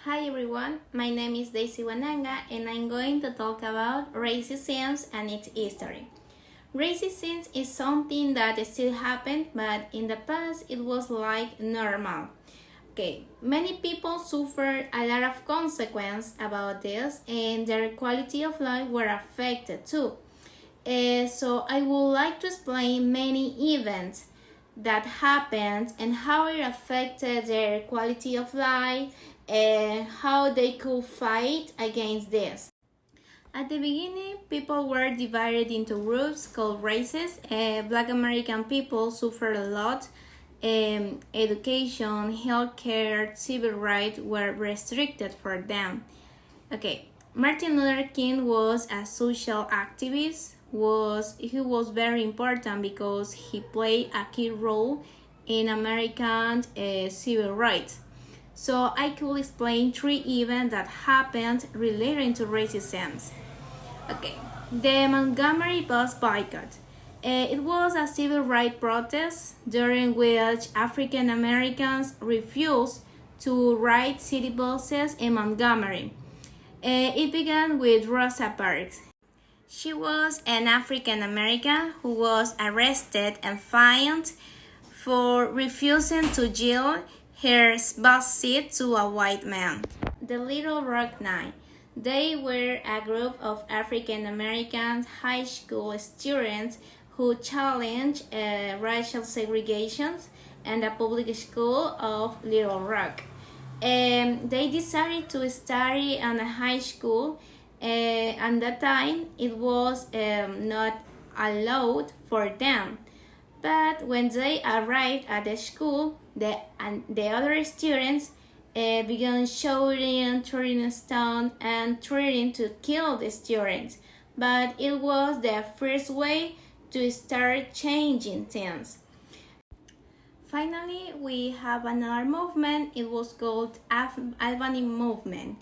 Hi everyone, my name is Daisy Wananga and I'm going to talk about racism and its history. Racism is something that still happens, but in the past it was like normal. Many people suffered a lot of consequence about this and their quality of life were affected too. So I would like to explain many events that happened and how it affected their quality of life and how they could fight against this. At the beginning, people were divided into groups called races. Black American people suffered a lot. Education, healthcare, civil rights were restricted for them. Martin Luther King was a social activist. He was very important because he played a key role in American civil rights. So I could explain three events that happened relating to racism. The Montgomery bus boycott. It was a civil rights protest during which African Americans refused to ride city buses in Montgomery. It began with Rosa Parks. She was an African American who was arrested and fined for refusing to yield her bus seat to a white man. The Little Rock Nine. They were a group of African American high school students who challenged racial segregation in the public school of Little Rock. They decided to study in a high school. At that time, it was not allowed for them. But when they arrived at the school, the other students began shouting, throwing stones, and threatening to kill the students. But it was the first way to start changing things. Finally, we have another movement. It was called Albany Movement.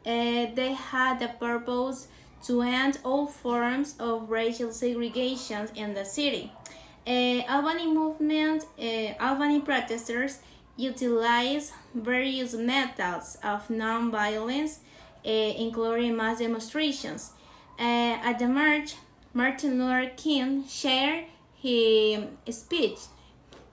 They had the purpose to end all forms of racial segregation in the city. Albany protesters utilized various methods of non-violence, including mass demonstrations. At the march, Martin Luther King shared his speech.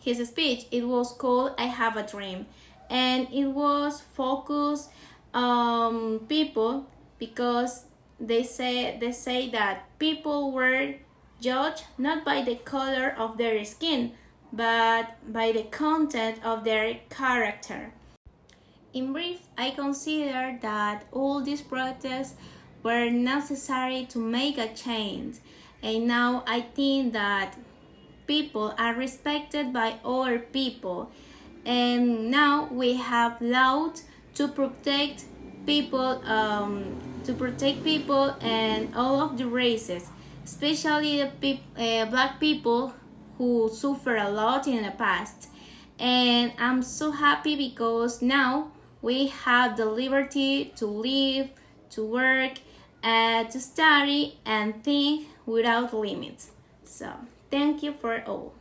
It was called "I Have a Dream," and it was focused on people because they say that people were judged not by the color of their skin, but by the content of their character. In brief, I consider that all these protests were necessary to make a change, and now I think that people are respected by other people, and now we have laws to protect people and all of the races, especially black people who suffer a lot in the past. And I'm so happy because now we have the liberty to live, to work, to study and think without limits. So thank you for all.